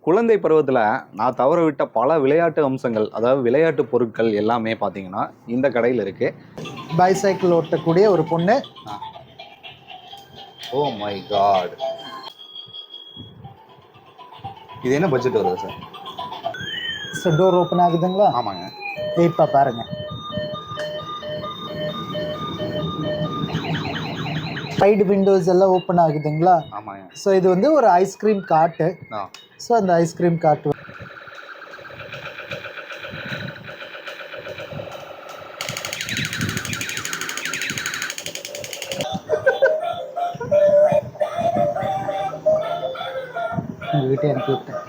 குழந்தை பருவத்தில் நான் தவற விட்ட பல விளையாட்டு அம்சங்கள், அதாவது விளையாட்டு பொருட்கள் எல்லாமே பார்த்தீங்கன்னா இந்த கடையில் இருக்கு. பைசைக்கிள் ஓட்டக்கூடிய ஒரு பொண்ணு. ஓ மை காட், இது என்ன பட்ஜெட் வருது சார்? சார் டோர் ஓப்பன் ஆகுதுங்களா? ஆமாங்க. இப்போ பாருங்க, சைடு விண்டோஸ் எல்லாம் ஓப்பன் ஆகுதுங்களா? ஆமாங்க. ஸோ இது வந்து ஒரு ஐஸ்கிரீம் கார்ட்டு. ஸோ அந்த ஐஸ்கிரீம் கார்ட் வீட்டை அனுப்பி விட்டேன்.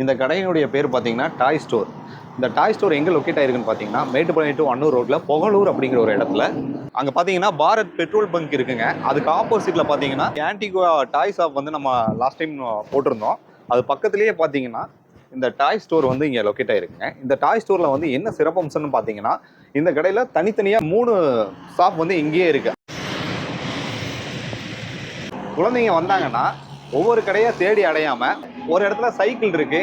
இந்த கடையினுடைய பேர் பார்த்தீங்கன்னா டாய் ஸ்டோர். இந்த டாய் ஸ்டோர் எங்கே லொக்கேட் ஆயிருக்குன்னு பார்த்தீங்கன்னா மேட்டுப்பாளையம் டு அன்னூர் ரோட்டில் புகழூர் அப்படிங்கிற ஒரு இடத்துல. அங்கே பார்த்தீங்கன்னா பாரத் பெட்ரோல் பங்க் இருக்குங்க. அதுக்கு ஆப்போசிட்டில் பார்த்தீங்கன்னா ஆன்டிகுவா டாய் ஷாப் வந்து நம்ம லாஸ்ட் டைம் போட்டிருந்தோம். அது பக்கத்துலேயே பார்த்தீங்கன்னா இந்த டாய் ஸ்டோர் வந்து இங்கே லொக்கேட் ஆயிருக்குங்க. இந்த டாய் ஸ்டோரில் வந்து என்ன சிறப்பம்சம்னு பார்த்தீங்கன்னா இந்த கடையில் தனித்தனியாக 3 ஷாப் வந்து இங்கேயே இருக்கு. குழந்தைங்க வந்தாங்கன்னா ஒவ்வொரு கடையாக தேடி அடையாமல் ஒரு இடத்துல சைக்கிள் இருக்கு.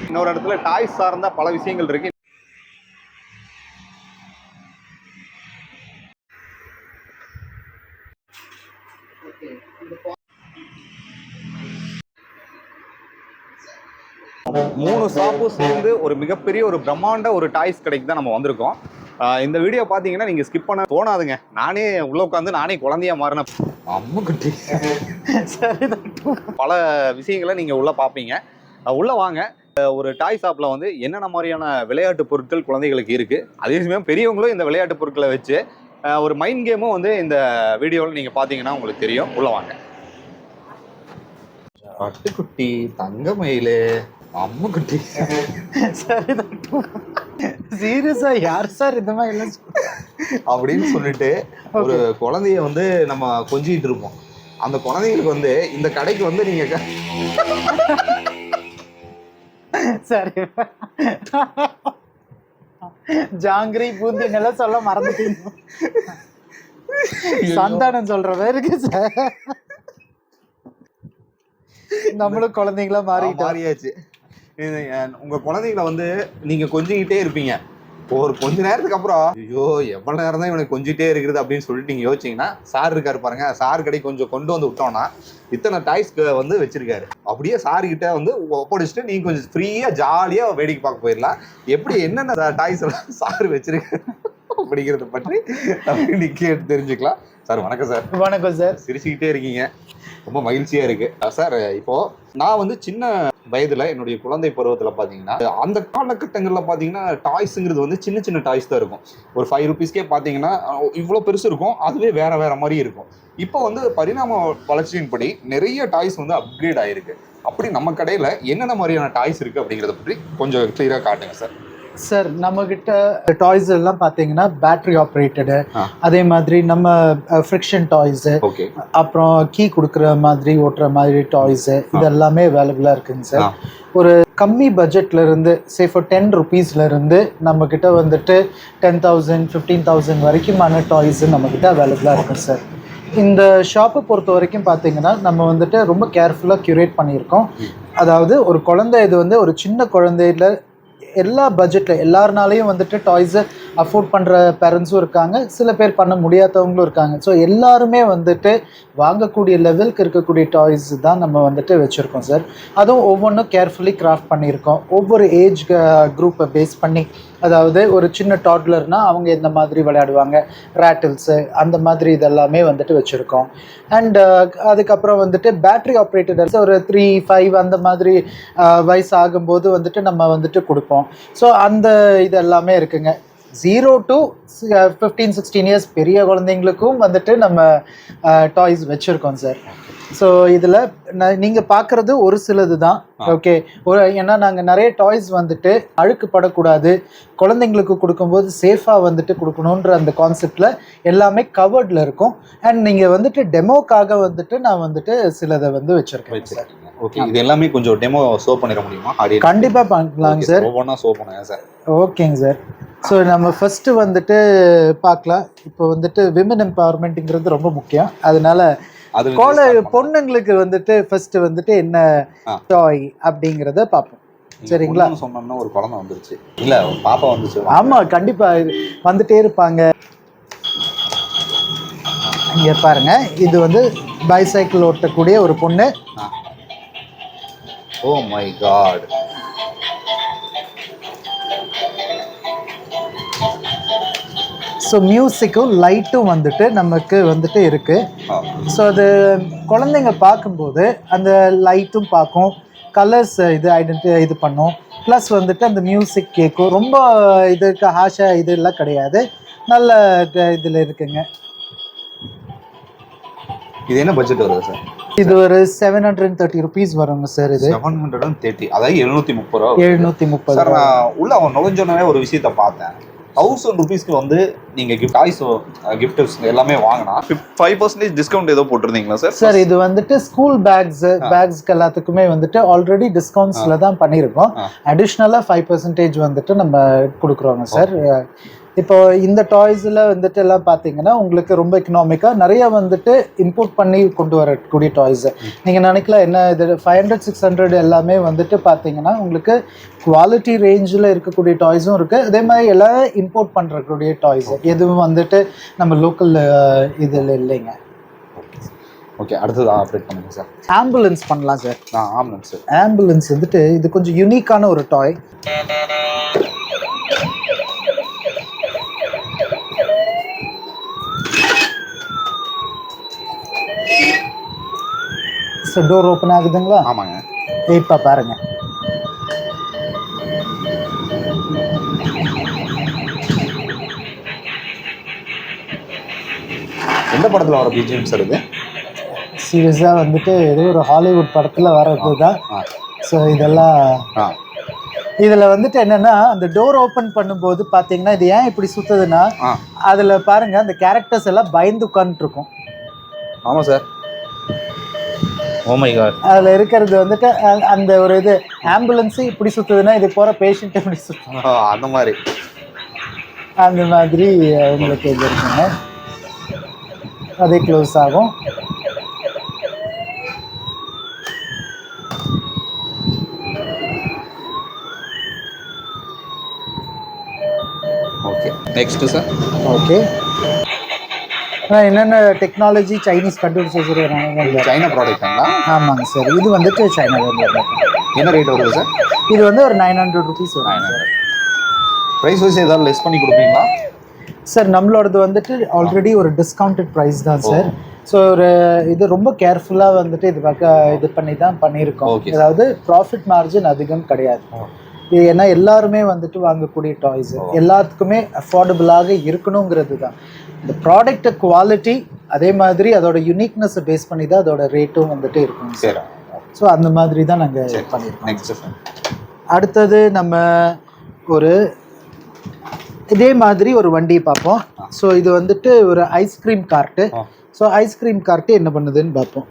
இன்னொரு இடத்துல டாய்ஸ் சார்ந்த பல விஷயங்கள் இருக்கு. மூணு ஷாப்பும் சேர்ந்து ஒரு மிகப்பெரிய ஒரு பிரம்மாண்ட ஒரு டாய்ஸ் கடைக்கு தான் நம்ம வந்திருக்கோம். இந்த வீடியோ பார்த்தீங்கன்னா நீங்கள் ஸ்கிப் பண்ண தோணாதுங்க. நானே உள்ள உட்காந்து நானே குழந்தையா மாறின அம்முக்குட்டி பல விஷயங்களை நீங்கள் உள்ள பார்ப்பீங்க. உள்ள வாங்க. ஒரு டாய் ஷாப்பில் வந்து என்னென்ன மாதிரியான விளையாட்டு பொருட்கள் குழந்தைகளுக்கு இருக்குது, அதே சமயம் பெரியவங்களும் இந்த விளையாட்டு பொருட்களை வச்சு ஒரு மைண்ட் கேமும் வந்து இந்த வீடியோவில் நீங்கள் பார்த்தீங்கன்னா உங்களுக்கு தெரியும். உள்ள வாங்க. பட்டுக்குட்டி, தங்கமயிலு, அம்முக்குட்டி. சீரியஸா யார் சார் இந்த மாதிரி அப்படின்னு சொல்லிட்டு ஒரு குழந்தைய வந்து நம்ம கொஞ்சிட்டு இருப்போம். அந்த குழந்தைங்களுக்கு வந்து இந்த கடைக்கு வந்து நீங்க சரி ஜாங்கிரி பூந்திங்கெல்லாம் சொல்ல மறந்துட்டீங்க. சந்தானம் சொல்ற பேருக்கு சார் நம்மளும் குழந்தைங்களா மாறியாச்சு. உங்க குழந்தைங்களை வந்து நீங்க கொஞ்சிக்கிட்டே இருப்பீங்க. ஒரு கொஞ்ச நேரத்துக்கு அப்புறம் ஐயோ எவ்வளவு நேரம் தான் இவனுக்கு கொஞ்சிட்டே இருக்குது அப்படின்னு சொல்லிட்டு நீங்க யோசிச்சீங்கன்னா சார் இருக்காரு பாருங்க. சார் கடை கொஞ்சம் கொண்டு வந்து விட்டோம்னா இத்தனை டாய்ஸ் வந்து வச்சிருக்காரு. அப்படியே சார் கிட்ட வந்து ஒப்படைச்சிட்டு நீங்க கொஞ்சம் ஃப்ரீயா ஜாலியா வேடிக்கை பார்க்க போயிடலாம். எப்படி என்னென்ன டாய்ஸ் எல்லாம் சார் வச்சிருக்காரு அப்படிங்கிறத பற்றி நீ கேட்டு தெரிஞ்சுக்கலாம். சார் வணக்கம் சார். வணக்கம் சார். சிரிச்சுக்கிட்டே இருக்கீங்க, ரொம்ப மகிழ்ச்சியா இருக்கு சார். இப்போ நான் வந்து சின்ன வயதுல என்னுடைய குழந்தை பருவத்துல பாத்தீங்கன்னா அந்த காலகட்டங்கள்ல பாத்தீங்கன்னா டாய்ஸுங்கிறது வந்து சின்ன சின்ன டாய்ஸ் தான் இருக்கும். ஒரு 5 ரூபீஸ்க்கே பாத்தீங்கன்னா இவ்வளவு பெருசு இருக்கும். அதுவே வேற மாதிரி இருக்கும். இப்போ வந்து பரிணாம வளர்ச்சியின்படி நிறைய டாய்ஸ் வந்து அப்கிரேட் ஆயிருக்கு. அப்படி நம்ம கடையில என்னென்ன மாதிரியான டாய்ஸ் இருக்கு அப்படிங்கறத பற்றி கொஞ்சம் கிளியரா காட்டுங்க சார். சார் நம்மக்கிட்ட டாய்ஸ் எல்லாம் பார்த்தீங்கன்னா பேட்டரி ஆப்ரேட்டடு, அதே மாதிரி நம்ம ஃப்ரிக்ஷன் டாய்ஸு, அப்புறம் கீ கொடுக்குற மாதிரி ஓட்டுற மாதிரி டாய்ஸு, இது எல்லாமே அவைலபிளாக இருக்குங்க சார். ஒரு கம்மி பட்ஜெட்லேருந்து ஃபார் 10 ரூபீஸ்லேருந்து நம்மக்கிட்ட வந்துட்டு 10,000 15,000 வரைக்குமான டாய்ஸு நம்மக்கிட்ட அவைலபிளாக இருக்குது சார். இந்த ஷாப்பை பொறுத்த வரைக்கும் பார்த்தீங்கன்னா நம்ம வந்துட்டு ரொம்ப கேர்ஃபுல்லாக க்யூரேட் பண்ணியிருக்கோம். அதாவது ஒரு குழந்தை, இது வந்து ஒரு சின்ன குழந்தையில எல்லா பட்ஜெட்டில் எல்லாருனாலையும் வந்துட்டு டாய்ஸை அஃபோர்ட் பண்ணுற பேரண்ட்ஸும் இருக்காங்க, சில பேர் பண்ண முடியாதவங்களும் இருக்காங்க. ஸோ எல்லாருமே வந்துட்டு வாங்கக்கூடிய லெவலுக்கு இருக்கக்கூடிய டாய்ஸ் தான் நம்ம வந்துட்டு வச்சுருக்கோம் சார். அதுவும் ஒவ்வொன்றும் கேர்ஃபுல்லி கிராஃப்ட் பண்ணியிருக்கோம். ஒவ்வொரு ஏஜ் குரூப்பை பேஸ் பண்ணி, அதாவது ஒரு சின்ன டாட்லர்னால் அவங்க எந்த மாதிரி விளையாடுவாங்க, ரேட்டில்ஸு அந்த மாதிரி இதெல்லாமே வந்துட்டு வச்சுருக்கோம். அண்ட் அதுக்கப்புறம் வந்துட்டு பேட்ரி ஆப்ரேட்டட் ஒரு 3, 5 அந்த மாதிரி வயசு ஆகும்போது வந்துட்டு நம்ம வந்துட்டு கொடுப்போம். ஸோ அந்த இது எல்லாமே இருக்குங்க. 0 to 15, 16 இயர்ஸ் பெரிய குழந்தைங்களுக்கும் வந்துட்டு நம்ம டாய்ஸ் வச்சுருக்கோம் சார். ஸோ இதில் நீங்கள் பார்க்குறது ஒரு சிலது தான். ஓகே, ஏன்னா நாங்கள் நிறைய டாய்ஸ் வந்துட்டு அழுக்கு படக்கூடாது, குழந்தைங்களுக்கு கொடுக்கும்போது சேஃபாக வந்துட்டு கொடுக்கணுன்ற அந்த கான்செப்டில் எல்லாமே கவர்டில் இருக்கும். அண்ட் நீங்கள் வந்துட்டு டெமோக்காக வந்துட்டு நான் வந்துட்டு சிலதை வந்து வச்சுருக்கேன் சார். ஓகே, இது எல்லாமே கொஞ்சம் டெமோ ஷோ பண்ணிட முடியுமா? கண்டிப்பாக பண்ணலாங்க சார். ஒவ்வொன்றா ஷோ பண்ணுங்க சார். ஓகேங்க சார். ஸோ நம்ம ஃபஸ்ட்டு வந்துட்டு பார்க்கலாம். இப்போ வந்துட்டு விமன் எம்பவர்மெண்ட்டுங்கிறது ரொம்ப முக்கியம். அதனால பொண்ணுங்களுக்கு வந்துட்டு ஃபர்ஸ்ட் வந்துட்டு என்ன டாய் அப்படிங்கிறத பார்ப்போம். சரிங்களா? சொன்னோம்னா ஒரு குழந்தை வந்துருச்சு, இல்லை பாப்பா வந்துச்சு. ஆமாம், கண்டிப்பாக வந்துட்டே இருப்பாங்க. இங்கே பாருங்க, இது வந்து பைசைக்கிள் ஓட்டக்கூடிய ஒரு பொண்ணு. Oh my God. ஸோ மியூசிக்கும் லைட்டும் வந்துட்டு நமக்கு வந்துட்டு இருக்குது. ஸோ அது குழந்தைங்க பார்க்கும்போது அந்த லைட்டும் பார்க்கும், கலர்ஸ் இது பண்ணும், ப்ளஸ் வந்துட்டு அந்த மியூசிக் கேட்கும். ரொம்ப இதுக்கு ஹாஷா இதெல்லாம் கிடையாது, நல்ல இதில் இருக்குங்க. இது என்ன பட்ஜெட் வருது சார்? இது ஒரு 730 rupees வருங்க சார். இது 730, அதாவது 730 ரூபா. 730 சார். நான் உள்ள அவன் நுழைஞ்சோடனே ஒரு விஷயத்த பார்த்தேன். 1000 rupeesக்கு வந்து நீங்க டாய்ஸ் கிஃப்ட்ஸ் எல்லாமே வாங்கினா 5% டிஸ்கவுண்ட் ஏதோ போட்டிருந்தீங்களா சார்? சார், இது வந்துட்டு ஸ்கூல் பேக்ஸ்க்கு எல்லாத்துக்குமே வந்துட்டு ஆல்ரெடி டிஸ்கவுண்ட்ஸ்ல தான் பண்ணியிருக்கோம். அடிஷ்னலா 5% வந்துட்டு நம்ம கொடுக்குறோங்க சார். இப்போ இந்த டாய்ஸில் வந்துட்டு எல்லாம் பார்த்தீங்கன்னா உங்களுக்கு ரொம்ப எக்கனாமிக்காக நிறைய வந்துட்டு இம்போர்ட் பண்ணி கொண்டு வரக்கூடிய டாய்ஸு. நீங்கள் நினைக்கலாம் என்ன இது 500-600 எல்லாமே வந்துட்டு பார்த்தீங்கன்னா உங்களுக்கு குவாலிட்டி ரேஞ்சில் இருக்கக்கூடிய டாய்ஸும் இருக்குது. அதே மாதிரி எல்லாம் இம்போர்ட் பண்ணுறக்கூடிய டாய்ஸு எதுவும் வந்துட்டு நம்ம லோக்கல் இதில் இல்லைங்க. ஓகே, அடுத்தது ஆப்ரேட் பண்ணுங்க சார். ஆம்புலன்ஸ் பண்ணலாம் சார். ஆம்புலன்ஸ். ஆம்புலன்ஸ் வந்துட்டு இது கொஞ்சம் யூனிக்கான ஒரு டாய். டோர் ஓப்பன் ஆகுதுங்களா? ஆமாங்க. இப்போ பாருங்க, எந்த படத்தில் வர பிஜிஎம் சார் இது? சீரியஸாக வந்துட்டு ஏதோ ஒரு ஹாலிவுட் படத்தில் வர்றது தான். ஸோ இதெல்லாம் இதில் வந்துட்டு என்னென்னா அந்த டோர் ஓப்பன் பண்ணும்போது பார்த்தீங்கன்னா இது ஏன் இப்படி சுற்றுதுன்னா அதில் பாருங்கள் அந்த கேரக்டர்ஸ் எல்லாம் பயந்து உட்காந்துருக்கும். ஆமாம் சார். Oh my God. அதில் இருக்கிறது வந்துட்டு அந்த ஒரு இது ஆம்புலன்ஸு இப்படி சுற்றுதுன்னா இது போகிற பேஷண்ட் இப்படி சுற்றும், அந்த மாதிரி உங்களுக்கு இது இருக்குங்க. அதே க்ளோஸ் ஆகும். Okay, next sir. ஓகே, என்னென்ன டெக்னாலஜி சைனீஸ் கண்டுபிடிச்சி வச்சுருக்காங்க. சைனா ப்ராடக்ட்டுங்களா? ஆமாங்க சார், இது வந்துட்டு சைனா. என்ன ரேட் வருது சார்? இது வந்து ஒரு 900 rupees வரும். ப்ரைஸ் வைஸ் ஏதாவது லெஸ் பண்ணி கொடுப்பீங்களா சார்? நம்மளோடது வந்துட்டு ஆல்ரெடி ஒரு டிஸ்கவுண்டட் ப்ரைஸ் தான் சார். ஸோ ஒரு இது ரொம்ப கேர்ஃபுல்லாக வந்துட்டு இது பண்ணி தான் பண்ணியிருக்கோம். அதாவது ப்ராஃபிட் மார்ஜின் அதிகம் கிடையாது. இது ஏன்னா எல்லாருமே வந்துட்டு வாங்கக்கூடிய டாய்ஸ் எல்லாத்துக்குமே அஃபோர்டபுளாக இருக்கணுங்கிறது தான். இந்த ப்ராடக்ட் குவாலிட்டி அதே மாதிரி அதோட யூனிக்னஸை பேஸ் பண்ணி தான் அதோட ரேட்டும் வந்துட்டு இருக்கும் சார். ஸோ அந்த மாதிரி தான் நாங்கள் பண்ணியிருக்கோம். அடுத்தது நம்ம ஒரு இதே மாதிரி ஒரு வண்டியை பார்ப்போம். ஸோ இது வந்துட்டு ஒரு ice cream card. So ice cream card என்ன பண்ணுதுன்னு பார்ப்போம்.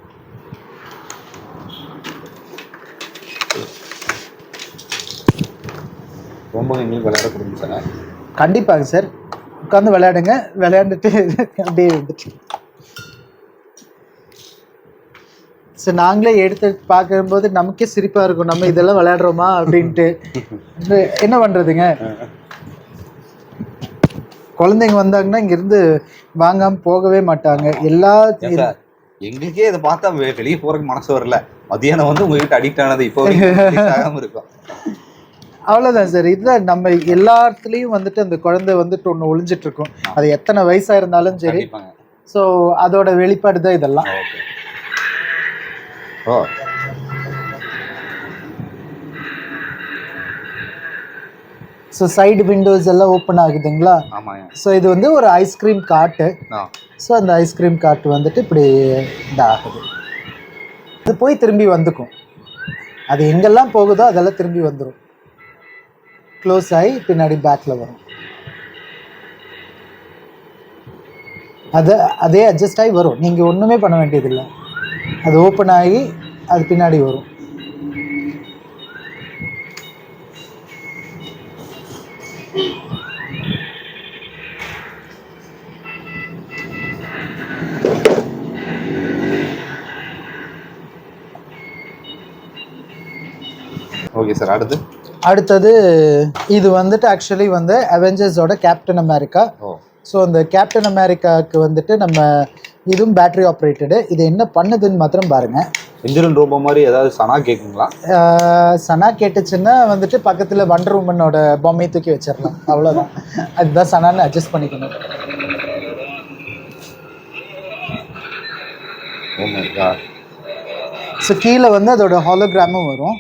ரொம்ப எங்களுக்கு விளையாட கொடுங்க சார். கண்டிப்பாங்க சார், உட்காந்து விளையாடுங்க. விளையாண்டுட்டு அப்படியே வந்துட்டு சார் நாங்களே எடுத்து பார்க்கும்போது நமக்கே சிரிப்பாக இருக்கும், நம்ம இதெல்லாம் விளையாடுறோமா அப்படின்ட்டு. என்ன பண்ணுறதுங்க, குழந்தைங்க வந்தாங்கன்னா இங்கேருந்து வாங்காமல் போகவே மாட்டாங்க. எங்களுக்கே இதை பார்த்தா வெளியே போகிறதுக்கு மனசு வரல. மதியானம் வந்து உங்ககிட்ட அடிக்ட் ஆனது இப்போ இருக்கும். அவ்வளோதான் சார். இதுதான் நம்ம எல்லாத்துலேயும் வந்துட்டு அந்த குழந்தை வந்துட்டு ஒன்று ஒளிஞ்சிட்டு இருக்கும். அது எத்தனை வயசாக இருந்தாலும் சரி. ஸோ அதோட வெளிப்பாடு தான் இதெல்லாம். ஸோ சைடு விண்டோஸ் எல்லாம் ஓப்பன் ஆகுதுங்களா? ஸோ இது வந்து ஒரு ஐஸ்கிரீம் கார்ட்டு. ஸோ அந்த ஐஸ்கிரீம் கார்ட் வந்துட்டு இப்படி இதாகுது. அது போய் திரும்பி வந்துக்கும். அது எங்கெல்லாம் போகுதோ அதெல்லாம் திரும்பி வந்துடும். க்ளோஸ் ஆகி பின்னாடி பேக்கில் வரும். அதே அட்ஜஸ்ட் ஆகி வரும். நீங்கள் ஒன்றுமே பண்ண வேண்டியதில்லை. அது ஓப்பன் ஆகி அது பின்னாடி வரும். Okay sir. அடுத்தது இது வந்துட்டு ஆக்சுவலி வந்து அவெஞ்சர்ஸோட கேப்டன் அமெரிக்கா. ஸோ அந்த கேப்டன் அமெரிக்காவுக்கு வந்துட்டு நம்ம இதுவும் பேட்டரி ஆப்ரேட்டடு. இது என்ன பண்ணுதுன்னு மாத்திரம் பாருங்கள். இந்திரன் ரோபோ மாதிரி ஏதாவது சனா கேட்குங்களா? சனா கேட்டுச்சுன்னா வந்துட்டு பக்கத்தில் வண்டர் உமனோட பொம்மையை தூக்கி வச்சிடலாம், அவ்வளோதான். அதுதான் சனான்னு அட்ஜஸ்ட் பண்ணிக்கணும். ஸோ கீழே வந்து அதோட ஹாலோகிராமும் வரும்.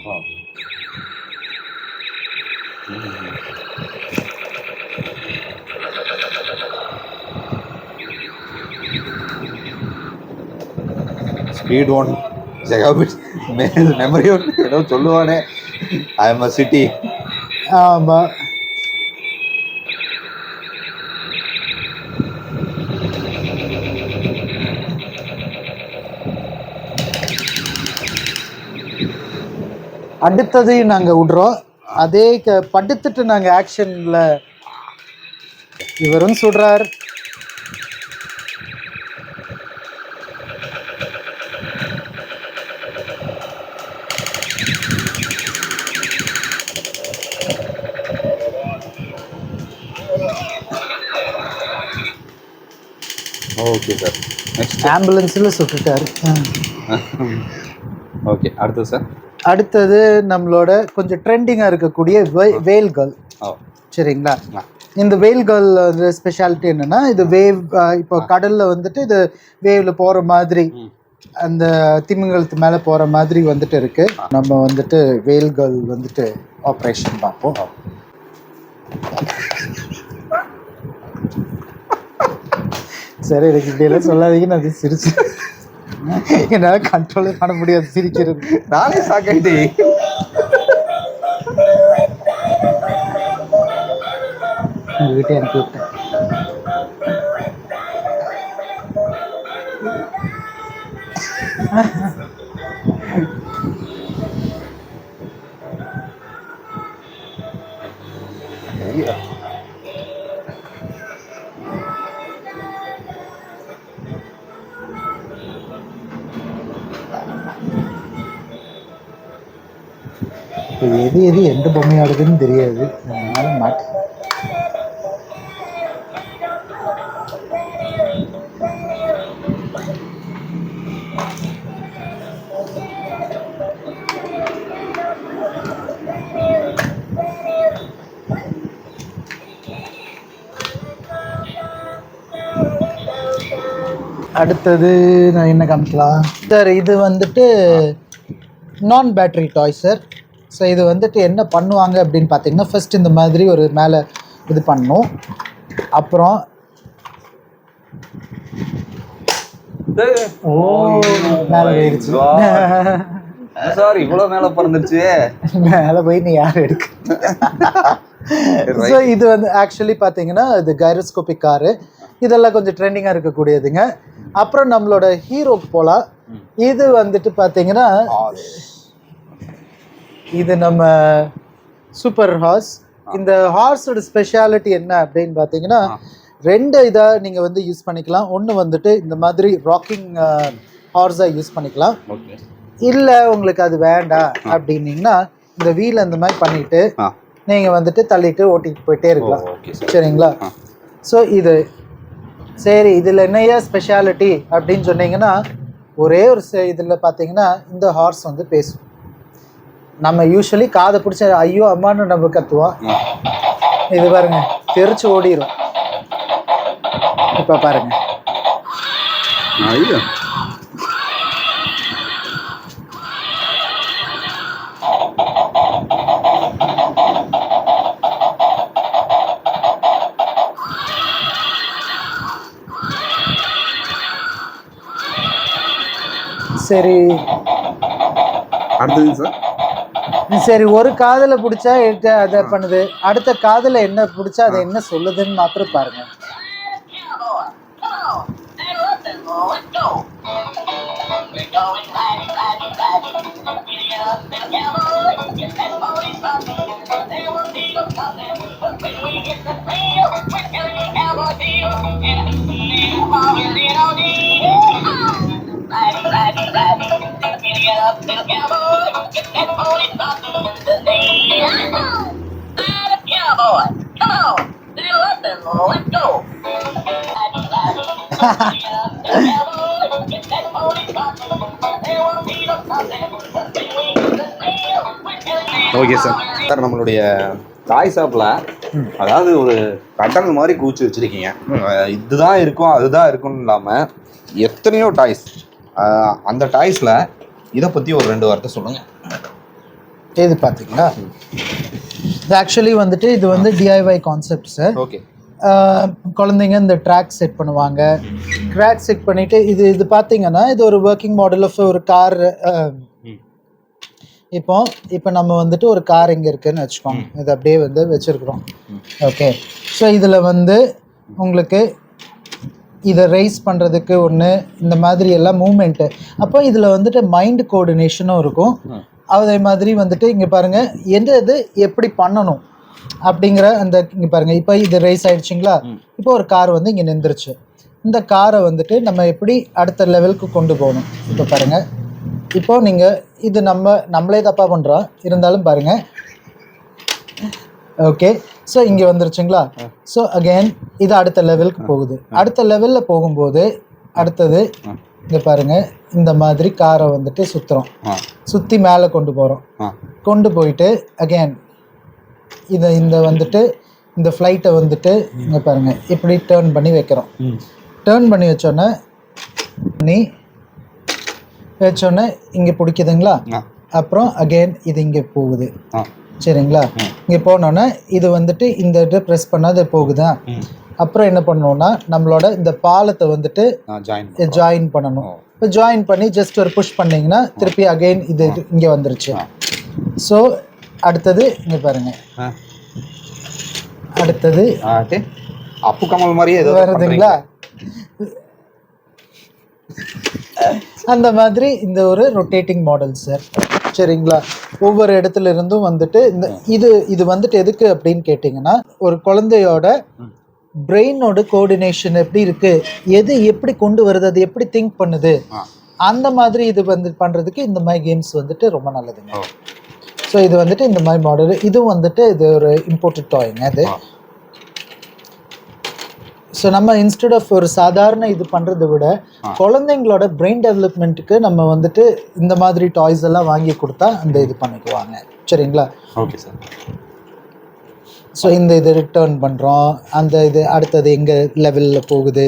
ஸ்பீட் 1 ஜெகாபிட் மெமரி ஒன்று ஏதோ சொல்லுவானே, ஐ எம் அ சிட்டி. ஆமாம். அடுத்ததையும் நாங்கள் விட்றோம். அதே படுத்துட்டு நாங்கள் ஆக்ஷனில் இவரும் சுடுறார். Okay sir. நெக்ஸ்ட் ஆம்புலன்ஸில் சுட்டுட்டார். ஓகே. அடுத்தது சார். அடுத்தது நம்மளோட கொஞ்சம் ட்ரெண்டிங்காக இருக்கக்கூடிய வேல் கேர்ள். சரிங்களா? இந்த வேல் கேர்ள் ஸ்பெஷாலிட்டி என்னென்னா, இது வேவ், இப்போ கடலில் வந்துட்டு இது வேவில் போகிற மாதிரி, அந்த திமிங்கலத்து மேலே போகிற மாதிரி வந்துட்டு இருக்குது. நம்ம வந்துட்டு வேல் கேர்ள் வந்துட்டு ஆப்ரேஷன் பார்ப்போம். சரி, எனக்கு இப்படியெல்லாம் சொல்லாதீங்கன்னு அது சிரிச்சு என்னால் கண்ட்ரோலே பண்ண முடியாது சிரிக்கிறது. நானே சாக்காயிட்டே. உங்ககிட்ட எனக்கு விட்டேன். எது எது எந்த பொம்மையாடுதுன்னு தெரியாது, அதனால மாட்டி. அடுத்தது நான் என்ன காமிக்கலாம் சார்? இது வந்துட்டு நான் பேட்டரி டாய் சார். ஸோ இது வந்துட்டு என்ன பண்ணுவாங்க அப்படின்னு பார்த்தீங்கன்னா, ஃபர்ஸ்ட் இந்த மாதிரி ஒரு மேலே இது பண்ணணும். அப்புறம் மேலே போயிடுச்சு சார். இவ்வளோ மேலே பறந்துருச்சு. மேலே போய் நீ யார் எடுக்க? ஸோ இது வந்து ஆக்சுவலி பார்த்தீங்கன்னா இது கைரோஸ்கோபிக் காரு. இதெல்லாம் கொஞ்சம் ட்ரெண்டிங்காக இருக்கக்கூடியதுங்க. அப்புறம் நம்மளோட ஹீரோக்கு போகலாம். இது வந்துட்டு பார்த்தீங்கன்னா இது நம்ம சூப்பர் ஹார்ஸ். இந்த ஹார்ஸோட ஸ்பெஷாலிட்டி என்ன அப்படின்னு பார்த்தீங்கன்னா, ரெண்டு இதாக நீங்கள் வந்து யூஸ் பண்ணிக்கலாம். ஒன்று வந்துட்டு இந்த மாதிரி ராக்கிங் ஹார்ஸாக யூஸ் பண்ணிக்கலாம். இல்லை உங்களுக்கு அது வேண்டாம் அப்படின்னீங்கன்னா இந்த வீலை இந்த மாதிரி பண்ணிட்டு நீங்கள் வந்துட்டு தள்ளிட்டு ஓட்டிகிட்டு போயிட்டே இருக்கலாம். சரிங்களா? ஸோ இது சரி, இதில் என்னையா ஸ்பெஷாலிட்டி அப்படின்னு சொன்னீங்கன்னா, ஒரே ஒரு இதில் பார்த்தீங்கன்னா இந்த ஹார்ஸ் வந்து பேசும். நம்ம யூஸ்வலி காதை பிடிச்ச ஐயோ அம்மான்னு நம்ம கத்துவோம். இது பாருங்க, தெரிச்சு ஓடிடும். இப்போ பாருங்க, ஐயோ சரி அடுத்ததுங்க சார். சரி, ஒரு காதுல பிடிச்சா அதை பண்ணுது, அடுத்த காதுல என்ன பிடிச்சா அதை என்ன சொல்லுதுன்னு மாத்திரம் பாருங்க. Okay sir. சார் நம்மளுடைய டாய் ஷாப்பில் அதாவது ஒரு கட்டல் மாதிரி கூச்சி வச்சுருக்கீங்க. இதுதான் இருக்கும் அதுதான் இருக்குன்னு இல்லாமல் எத்தனையோ டாய்ஸ். அந்த டாய்ஸில் இதை பற்றி ஒரு 2 வார்த்தை சொல்லுங்கள். இது பார்த்தீங்களா, இது ஆக்சுவலி வந்துட்டு இது வந்து டிஐஒய் கான்செப்ட் சார். ஓகே. குழந்தைங்க இந்த ட்ராக் செட் பண்ணுவாங்க. ட்ராக் செட் பண்ணிவிட்டு இது பார்த்தீங்கன்னா இது ஒரு ஒர்க்கிங் மாடல் ஆஃப் ஒரு கார். இப்போ நம்ம வந்துட்டு ஒரு கார் இங்கே இருக்குதுன்னு வச்சுக்கோங்க. இது அப்படியே வந்து வச்சுருக்குறோம். ஓகே. ஸோ இதில் வந்து உங்களுக்கு இதை ரைஸ் பண்ணுறதுக்கு ஒன்று, இந்த மாதிரி எல்லாம் மூமெண்ட்டு. அப்போ இதில் வந்துட்டு மைண்ட் கோஆர்டினேஷனும் இருக்கும். அதே மாதிரி வந்துட்டு இங்கே பாருங்கள் எது எப்படி பண்ணணும் அப்படிங்கிற அந்த இங்கே பாருங்கள். இப்போ இது ரைஸ் ஆகிடுச்சிங்களா. இப்போ ஒரு கார் வந்து இங்கே நின்றுச்சு. இந்த காரை வந்துட்டு நம்ம எப்படி அடுத்த லெவலுக்கு கொண்டு போகணும். இப்போ பாருங்கள், இப்போ நீங்கள் இது நம்மளே தப்பாக பண்ணுறோம், இருந்தாலும் பாருங்கள். ஓகே. ஸோ இங்கே வந்துருச்சுங்களா. ஸோ அகெயின் இது அடுத்த லெவலுக்கு போகுது. அடுத்த லெவலில் போகும்போது அடுத்தது இங்கே பாருங்கள், இந்த மாதிரி காரை வந்துட்டு சுற்றி மேலே கொண்டு போகிறோம். கொண்டு போயிட்டு அகெயின் இந்த வந்துட்டு இந்த ஃப்ளைட்டை வந்துட்டு இங்கே பாருங்கள் இப்படி டேர்ன் பண்ணி வைக்கிறோம். டேர்ன் பண்ணி வச்சோன்னே இங்கே பிடிக்குதுங்களா. அப்புறம் அகெயின் இது இங்கே போகுது. சரிங்களா. இங்கே போனோன்னே இது வந்துட்டு இந்த இதை ப்ரெஸ் பண்ணால் அது போகுதா. அப்புறம் என்ன பண்ணணும்னா நம்மளோட இந்த பாலத்தை வந்துட்டு ஜாயின் பண்ணணும். இப்போ ஜாயின் பண்ணி ஜஸ்ட் ஒரு புஷ் பண்ணிங்கன்னா திருப்பி அகெயின் இது இங்கே வந்துருச்சு. ஸோ அடுத்தது இங்கே பாருங்கள், அடுத்தது அப்பு கமல் மாதிரியே வருதுங்களா. அந்த மாதிரி இந்த ஒரு ரொட்டேட்டிங் மாடல் சார். சரிங்களா. ஒவ்வொரு இடத்துல இருந்தும் வந்துட்டு இது வந்துட்டு எதுக்கு அப்படின்னு கேட்டிங்கன்னா, ஒரு குழந்தையோட பிரெயினோட கோஆர்டினேஷன் எப்படி இருக்குது, எது எப்படி கொண்டு வருது, அது எப்படி திங்க் பண்ணுது, அந்த மாதிரி இது வந்து பண்ணுறதுக்கு இந்த மாதிரி கேம்ஸ் வந்துட்டு ரொம்ப நல்லதுங்க. ஸோ இது வந்துட்டு இந்த மாதிரி மாடல். இதுவும் வந்துட்டு இது ஒரு இம்போர்ட்டட் டாய்ங்க அது. ஸோ நம்ம இன்ஸ்டெட் ஆஃப் ஒரு சாதாரண இது பண்ணுறதை விட குழந்தைங்களோட பிரெயின் டெவலப்மெண்ட்டுக்கு நம்ம வந்துட்டு இந்த மாதிரி டாய்ஸ் எல்லாம் வாங்கி கொடுத்தா அந்த இது பண்ணிக்குவாங்க. சரிங்களா. Okay sir. ஸோ இந்த இது ரிட்டர்ன் பண்ணுறோம். அந்த இது அடுத்தது எங்கே லெவலில் போகுது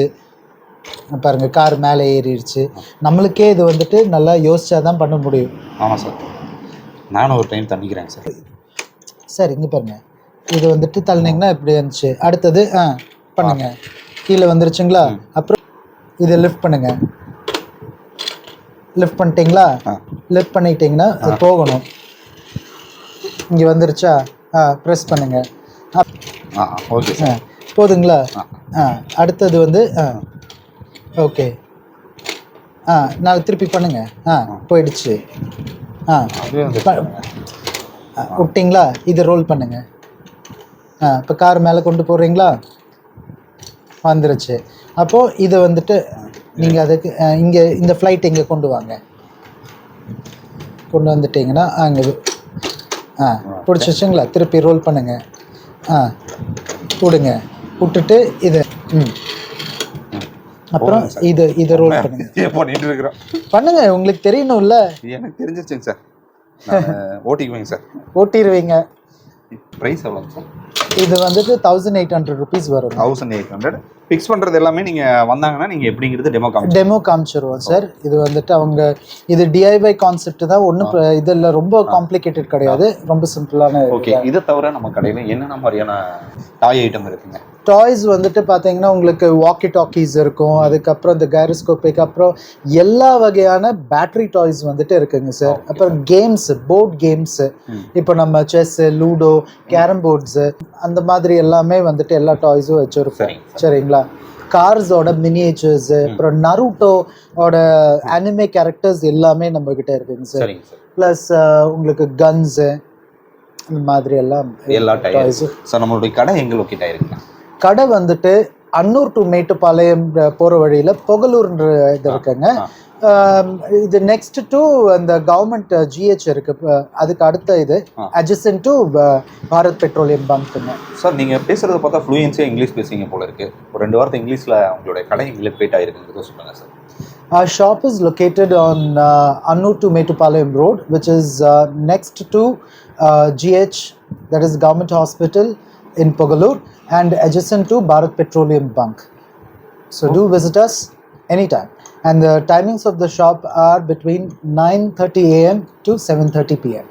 பாருங்கள். கார் மேலே ஏறிடுச்சு. நம்மளுக்கே இது வந்துட்டு நல்லா யோசிச்சா தான் பண்ண முடியும். ஆமாம் சார். நானும் ஒரு டைம் தண்ணிக்கிறேங்க சார். சார் இங்கே பாருங்கள், இது வந்துட்டு தள்ளினீங்கன்னா இப்படி இருந்துச்சு. அடுத்தது பண்ணுங்க, கீழே வந்துருச்சுங்களா. அப்புறம் இதை லிஃப்ட் பண்ணுங்க. லிஃப்ட் பண்ணிட்டீங்களா. லிஃப்ட் பண்ணிட்டீங்கன்னா அது போகணும். இங்கே வந்துருச்சா. ப்ரெஸ் பண்ணுங்க. Okay sir. போதுங்களா. அடுத்தது வந்து ஓகே. நான் திருப்பி பண்ணுங்க. போயிடுச்சு. விட்டிங்களா. இதை ரோல் பண்ணுங்க. இப்போ கார் மேலே கொண்டு போடுறீங்களா, வந்துருச்சு. அப்போது இதை வந்துட்டு நீங்கள் அதுக்கு இங்கே இந்த ஃப்ளைட் இங்கே கொண்டு வாங்க. கொண்டு வந்துட்டிங்கன்னா அங்கே பிடிச்சிச்சுங்களா. திருப்பி ரோல் பண்ணுங்க. விடுங்க. விட்டுட்டு இதை அப்புறம் இதை ரோல் பண்ணுங்க. பண்ணுங்க, உங்களுக்கு தெரியணும்ல. எனக்கு தெரிஞ்சிருச்சுங்க சார். ஓட்டிக்குவீங்க சார். ஓட்டிடுவீங்க. ப்ரைஸ் எவ்வளோங்க சார்? இது வந்துட்டு 1800 rupees வரும். 1800 ஃபிக்ஸ் பண்ணுறது எல்லாமே நீங்கள் வந்தாங்கன்னா நீங்கள் எப்படிங்கிறது டெமோ காமிச்சிருவோம் சார். இது வந்துட்டு அவங்க இது டிஐவை கான்செப்ட் தான், ஒன்றும் இதில் ரொம்ப காம்ப்ளிகேட்டட் கிடையாது, ரொம்ப சிம்பிளான. ஓகே, இதை தவிர நம்ம கடையில் என்னென்ன மாதிரியான டாய் ஐட்டம் இருக்குங்க? டாய்ஸ் வந்துட்டு பார்த்தீங்கன்னா உங்களுக்கு வாக்கி டாக்கீஸ் இருக்கும், அதுக்கப்புறம் இந்த கைரோஸ்கோப்பிக், அப்புறம் எல்லா வகையான பேட்டரி டாய்ஸ் வந்துட்டு இருக்குங்க சார். அப்புறம் கேம்ஸ், போர்ட் கேம்ஸ், இப்போ நம்ம செஸ், லூடோ, கேரம் போர்ட்ஸு அந்த மாதிரி எல்லாமே வந்துட்டு எல்லா டாய்ஸும் வச்சுருக்கோம். சரிங்களா? கார்ஸோட மினியேச்சர்ஸ், அப்புறம் நருட்டோட அனிமே கேரக்டர்ஸ் எல்லாமே நம்ம கிட்ட இருக்குங்க சார். ப்ளஸ் உங்களுக்கு கன்ஸு இந்த மாதிரி எல்லாம் எல்லா டாய்ஸும். சார் நம்மளுடைய கடை எங்கே லொக்கேட் ஆயிருக்குங்க? கடை வந்துட்டு அன்னூர் டு மேட்டுப்பாளையம் போகிற வழியில் புகலூர்ன்ற இது இருக்குங்க. இது நெக்ஸ்ட் டு அந்த கவர்மெண்ட் ஜிஹெச் இருக்கு, அதுக்கு அடுத்த இது அட்ஜசன்ட் டு பாரத் பெட்ரோலியம் பங்க்குங்க. சார் நீங்கள் பேசுகிறத பார்த்தா ஃப்ளூயன்ஸியாக இங்கிலீஷ் பேசுவீங்க போல இருக்குது. ஒரு 2 வார்த்தை இங்கிலீஷில் உங்களுடைய கடை எங்கே லொக்கேட் ஆயிருக்குங்கிறத சொல்லுங்கள் sir. Our shop is located on Annur to Metupalayam Road, which is next to GH, that is Government Hospital in Pugalur, and adjacent to Bharat Petroleum Bunk. So do visit us anytime. And the timings of the shop are between 9:30 a.m. to 7:30 p.m.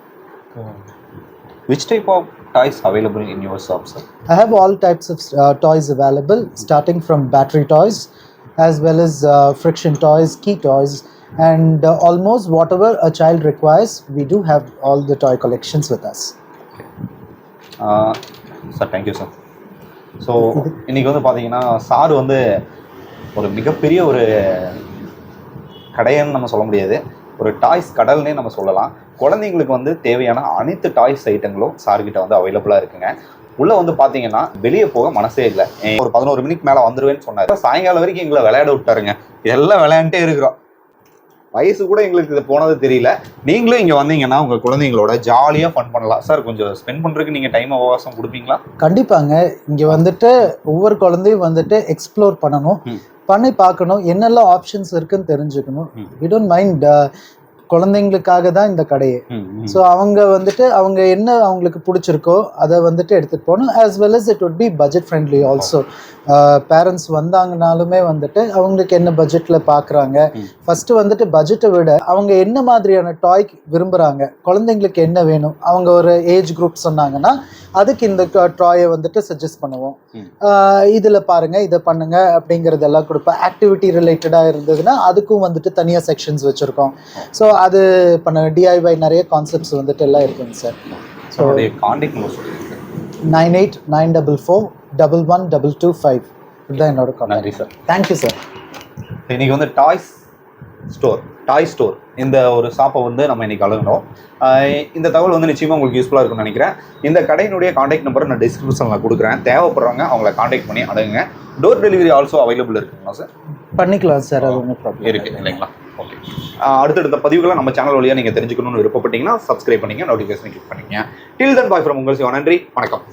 Which type of toys available in your shop, sir? I have all types of toys available, starting from battery toys, as well as friction toys, key toys, and almost whatever a child requires, we do have all the toy collections with us. Sir, thank you, sir. So இன்றைக்கி வந்து பார்த்தீங்கன்னா sir வந்து ஒரு மிகப்பெரிய ஒரு கடைன்னு நம்ம சொல்ல முடியாது, ஒரு டாய்ஸ் கடல்னே நம்ம சொல்லலாம். குழந்தைங்களுக்கு வந்து தேவையான அனைத்து டாய்ஸ் ஐட்டங்களும் சார்கிட்ட வந்து அவைலபிளாக இருக்குங்க. உள்ளே வந்து பார்த்தீங்கன்னா வெளியே போக மனசே இல்லை. ஒரு 11 மணிக்கு மேலே வந்துடுவேன்னு சொன்னார். சாயங்காலம் வரைக்கும் எங்களை விளையாட விட்டாருங்க. எல்லாம் விளையாண்டே இருக்கிறோம். வயசு கூட எங்களுக்கு இது போனது தெரியல. நீங்களும் இங்கே வந்தீங்கன்னா உங்கள் குழந்தைங்களோட ஜாலியாக ஃபன் பண்ணலாம். சார் கொஞ்சம் ஸ்பெண்ட் பண்ணுறதுக்கு நீங்கள் டைம் அவகாசம் கொடுப்பீங்களா? கண்டிப்பாங்க. இங்கே வந்துட்டு ஒவ்வொரு குழந்தையும் வந்துட்டு எக்ஸ்ப்ளோர் பண்ணணும், பண்ணி பார்க்கணும், என்னெல்லாம் ஆப்ஷன்ஸ் இருக்குன்னு தெரிஞ்சுக்கணும். வி டோன்ட் மைண்ட், குழந்தைங்களுக்காக தான் இந்த கடையே. ஸோ அவங்க வந்துட்டு அவங்க என்ன அவங்களுக்கு பிடிச்சிருக்கோ அதை வந்துட்டு எடுத்துகிட்டு போகணும். As well as it would be budget friendly also. Parents வந்தாங்கனாலுமே வந்துட்டு அவங்களுக்கு என்ன பட்ஜெட்டில் பார்க்குறாங்க, ஃபஸ்ட்டு வந்துட்டு பட்ஜெட்டை விட அவங்க என்ன மாதிரியான டாய் விரும்புகிறாங்க, குழந்தைங்களுக்கு என்ன வேணும், அவங்க ஒரு ஏஜ் குரூப் சொன்னாங்கன்னா அதுக்கு இந்த டாயை வந்துட்டு சஜஸ்ட் பண்ணுவோம். இதில் பாருங்கள், இதை பண்ணுங்கள் அப்படிங்கிறதெல்லாம் கொடுப்பேன். ஆக்டிவிட்டி ரிலேட்டடாக இருந்ததுன்னா அதுக்கும் வந்துட்டு தனியாக செக்ஷன்ஸ் வச்சுருக்கோம். ஸோ அது பண்ண டிஐவை நிறைய கான்செப்ட்ஸ் வந்துட்டு எல்லாம் இருக்குங்க சார். ஸோ 9894411225 இதுதான் என்னோட கான்டாக்ட். நன்றி சார். Thank you sir. இன்றைக்கி வந்து டாய் ஸ்டோர் இந்த ஒரு ஷாப்பை வந்து நம்ம இன்றைக்கி அணுகுறோம். இந்த தகவல் வந்து நிச்சயமாக உங்களுக்கு யூஸ்ஃபுல்லாக இருக்கும்னு நினைக்கிறேன். இந்த கடையினுடைய காண்டாக்ட் நம்பரை நான் டிஸ்கிரிப்ஷனில் கொடுக்குறேன். தேவைப்படுறவங்க அவங்கள காண்டாக்ட் பண்ணி அணுகுங்க. டோர் டெலிவரி ஆல்சோ அவைலபிள் இருக்குங்களா சார்? பண்ணிக்கலாம் சார், அது ஒன்றும் ப்ராப்ளம் இருக்குது இல்லைங்களா? ஓகே. அடுத்தடுத்த பதிவுகளை நம்ம சேனல் வழியாக நீங்கள் தெரிஞ்சுக்கணும்னு விருப்பப்பட்டீங்கன்னா சப்ஸ்கிரைப் பண்ணிங்க, நோட்டிஃபிகேஷன் கிளிக் பண்ணிங்க. டில் தென் பாய் ஃப்ரம் உங்கள் சிவா. நன்றி, வணக்கம்.